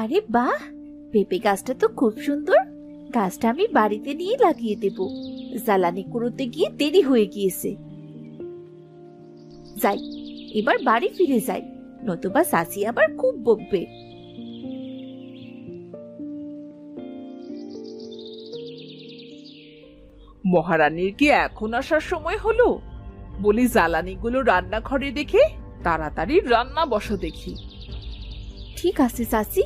আরে বাহ, পেঁপে গাছটা তো খুব সুন্দর। গাছটা আমি বাড়িতে নিয়ে লাগিয়ে দেব। জ্বালানি কুড়োতে গিয়ে দেরি হয়ে গিয়েছে। যাই, এবার বাড়ি ফিরে যাই, নতুবা চাচি আবার খুব বকবে। মহারানীর কি এখন আসার সময় হলো? বলি জ্বালানিগুলো রান্নাঘরে রেখে তাড়াতাড়ি রান্না বসো দেখি। ঠিক আছে চাচি,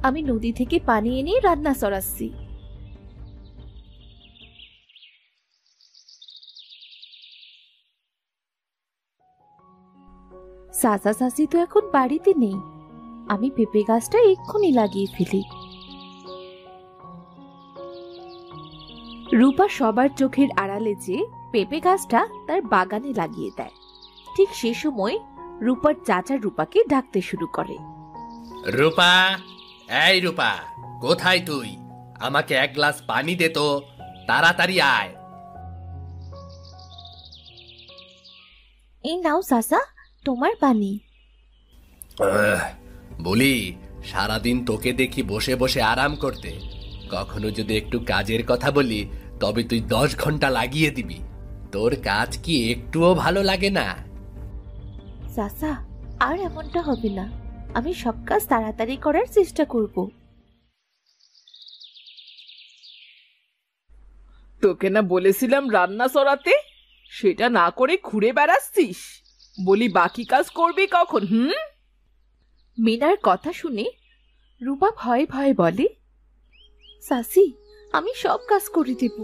আমি নদী থেকে পানি এনে রান্না চড়াচ্ছি। চাচা চাচি তো এখন বাড়িতে নেই। আমি পেঁপে গাছটা এক্ষুনি লাগিয়ে ফেলি। রূপা সবার চোখের আড়ালে যে পেঁপে গাছটা তার বাগানে লাগিয়ে দেয়। ঠিক সে সময় রূপার চাচা রূপাকে ডাকতে শুরু করে। রূপা, এই রূপা, কোথায় তুই? আমাকে এক গ্লাস পানি দে তো, তাড়াতাড়ি আয়। এই নাও চাচা, তোমার পানি। বলি, সারাদিন তোকে দেখি বসে বসে আরাম করতে। কখনো যদি একটু কাজের কথা বলি তবে তুই 10 ঘন্টা লাগিয়ে দিবি। তোর কাজ কি একটুও ভালো লাগে না? চাচা, আর এমনটা হবে না। আমি সব কাজ তাড়াতাড়ি করার চেষ্টা করব। তোকে না বলেছিলাম রান্না চড়াতে? সেটা না করে ঘুরে বেড়াচ্ছিস। বলি বাকি কাজ করবি কখন? মিনার কথা শুনে রূপা ভয়ে ভয়ে বলে, চাচি, আমি সব কাজ করে দেব।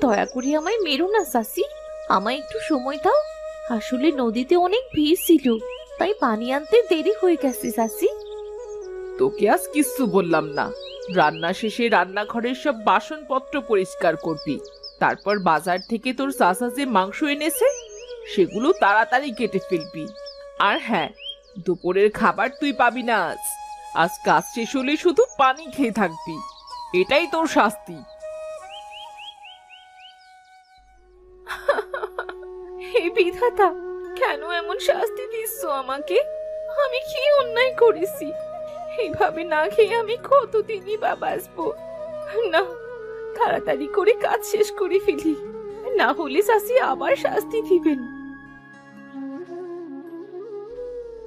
দয়া করে আমায় মেরো না চাচি, আমায় একটু সময় দাও। আসলে নদীতে অনেক ভিড় ছিল, তাই পানি আনতে দেরি হয়ে গেছে চাচি। তোকে আজ কিচ্ছু বললাম না। রান্না শেষে রান্নাঘরের সব বাসনপত্র পরিষ্কার করবি। তারপর বাজার থেকে তোর চাচা যে মাংস এনেছে সেগুলো তাড়াতাড়ি কেটে ফেলবি। আর হ্যাঁ, দুপুরের খাবার তুই পাবি না আজ। আজ কাজ শেষ হলে শুধু পানি খেয়ে থাকবি। এটাই তোর শাস্তি। হে বিধাতা, কেন এমন শাস্তি দিচ্ছ আমাকে? আমি কি অন্যায় করেছি? এইভাবে না খেয়ে আমি কতদিনই বা বাঁচবো? না, তাড়াতাড়ি করে কাজ শেষ করে ফেলি, না হলে চাচি আবার শাস্তি দিবেন।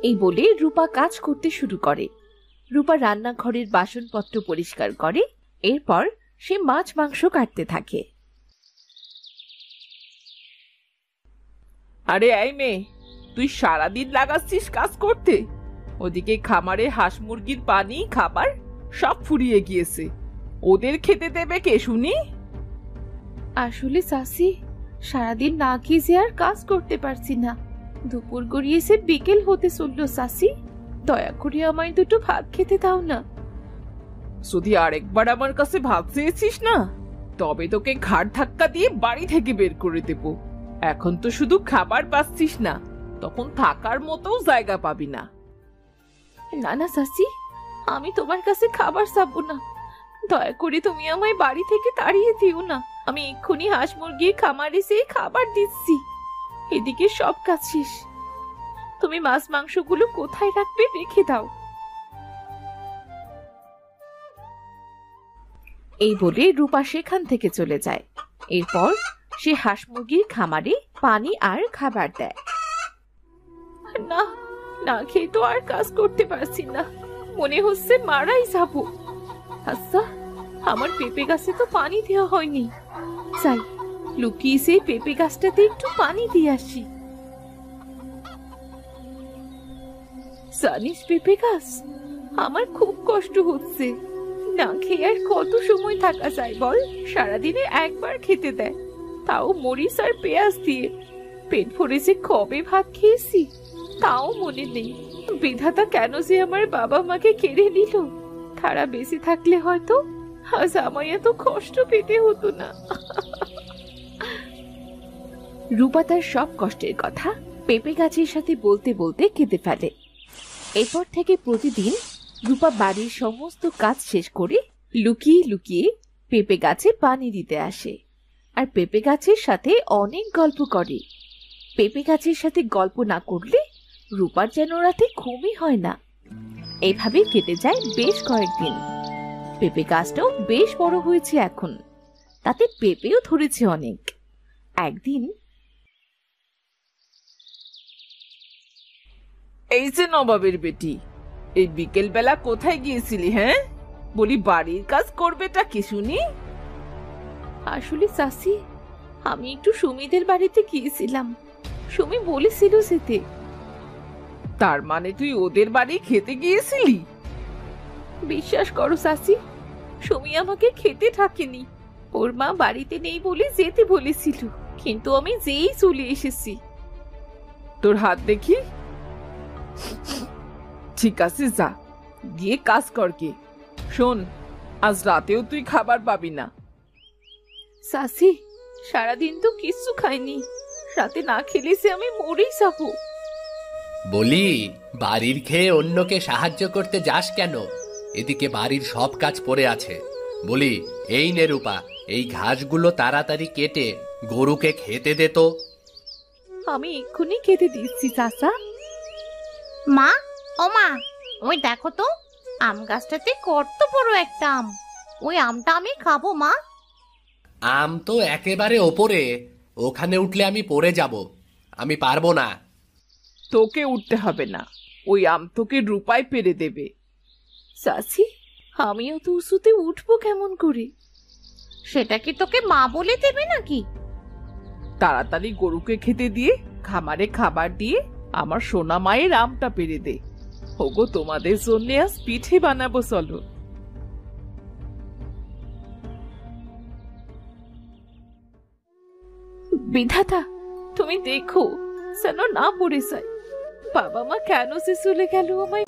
এই বলে রূপা কাজ করতে শুরু করে। রূপা রান্নাঘরের বাসনপত্র পরিষ্কার করে। এরপর সে মাছ মাংস কাটতে থাকে। আরে এই মেয়ে, তুই সারাদিন লাগাচ্ছিস কাজ করতে। ওদিকে খামারে হাঁস মুরগির পানি খাবার সব ফুরিয়ে গিয়েছে। ওদের খেতে দেবে কে শুনি? আসলে চাচি, সারাদিন না খেয়ে যে আর কাজ করতে পারছি না। দুপুর গড়িয়েছে, বিকেল হতে চললো চাচি। দয়া করে আমায় দুটো ভাত খেতে দাও না। যদি আরেকবার আমার কাছে ভাত চেয়েছিস না, তবে তোকে ঘাড় ধাক্কা দিয়ে বাড়ি থেকে বের করে দেব। এখন তো শুধু খাবার পাচ্ছিস না, তখন থাকার মতো জায়গা পাবি না। না না চাচি, আমি তোমার কাছে খাবার চাবো না। দয়া করে তুমি আমায় বাড়ি থেকে তাড়িয়ে দিও না। আমি এক্ষুনি হাঁস মুরগির খামারে যেয়ে খাবার দিচ্ছি। এদিকে সব কাজ শেষ। তুমি মাছ মাংসগুলো কোথায় রাখবে রেখে দাও। এই বলে রূপা সেখান থেকে চলে যায়। এরপর সে হাঁস মুরগির খামারে পানি আর খাবার দেয়। না, না খেয়ে তো আর কাজ করতে পারছি না। মনে হচ্ছে মারাই যাবো। আচ্ছা, আমার পেঁপে গাছে তো পানি দেওয়া হয়নি। যাই, লুকিয়ে সেই পেঁপে গাছটাতে একটু পানি দিয়ে আসি। জানিস পেঁপে গাছ, আমার খুব কষ্ট হচ্ছে। না খেয়ে আর কত সময় থাকা যায় বল? সারাদিনে একবার খেতে দেয়, তাও মরিচ আর পেঁয়াজ দিয়ে। পেট ভরে যে কবে ভাত খেয়েছি তাও মনে নেই। বিধাতা কেন যে আমার বাবা মাকে কেড়ে নিল? তারা বেঁচে থাকলে হয়তো আজ আমায় এত কষ্ট পেতে হতো না। রূপা তার সব কষ্টের কথা পেঁপে গাছের সাথে বলতে বলতে কেঁদে ফেলে। এরপর থেকে প্রতিদিন রূপা বাড়ির সমস্ত কাজ শেষ করে লুকিয়ে লুকিয়ে পেঁপে গাছে পানি দিতে আসে, আর পেঁপে গাছের সাথে অনেক গল্প করে। পেঁপে গাছের সাথে গল্প না করলে রূপার যেন রাতে ঘুমই হয় না। এইভাবেই কেটে যায় বেশ কয়েকদিন। পেঁপে গাছটাও বেশ বড় হয়েছে এখন, তাতে পেঁপেও ধরেছে অনেক। একদিন, এই যে নবাবের বেটি, এই বিকেল বেলা কোথায় গিয়েছিলি? হ্যাঁ, বলি বাড়ির কাজ করবেটা কি শুনি? আসলে চাচি, আমি একটু সুমিদের বাড়িতে গিয়েছিলাম, সুমি বলেছিল যেতে। তার মানে তুই ওদের বাড়ি খেতে গিয়েছিলি? বিশ্বাস করো চাচি, সুমি আমাকে খেতে থাকেনি। ওর মা বাড়িতে নেই বলে যেতে বলেছিল, কিন্তু আমি যেই চলে এসেছি। তোর হাত দেখি। ঠিক আছে, যা গিয়ে কাজ কর। কে শোন, আজ রাতেও তুই খাবার পাবি না। চাচি, সারাদিন তো কিচ্ছু খাইনি, রাতে না খেলে সে আমি মরেই যাবো। বলি, বাড়ির খেয়ে অন্যকে সাহায্য করতে যাস কেন? এদিকে বাড়ির সব কাজ পড়ে আছে। বলি, এই নে রূপা, এই ঘাসগুলো তাড়াতাড়ি কেটে গরুকে খেতে দে তো। আমি এক্ষুনি খেতে দিচ্ছি চাচা। মা, ও মা, ওই দেখো তো, আম গাছটাতে কত বড় একটা আম। ওই আমটা আমি খাবো মা। আম তো একেবারে ওপরে, ওখানে উঠলে আমি পড়ে যাব, আমি পারবো না। তোকে উঠতে হবে না, ওই আম তোকে রূপায় পেরে দেবে। চাচি, আমিও তো উঁচুতে উঠবো কেমন করে? সেটা কি তোকে মা বলে দেবে নাকি? তাড়াতাড়ি গরুকে খেতে দিয়ে, খামারে খাবার দিয়ে আমার সোনা মায়ের আমটা পেরে দে। ওগো, তোমাদের জন্য আজ পিঠে বানাবো, চলো। বিধাতা, তুমি দেখো যেন না পড়ে যায়। বাবা মা কেন সে চলে গেল আমায়।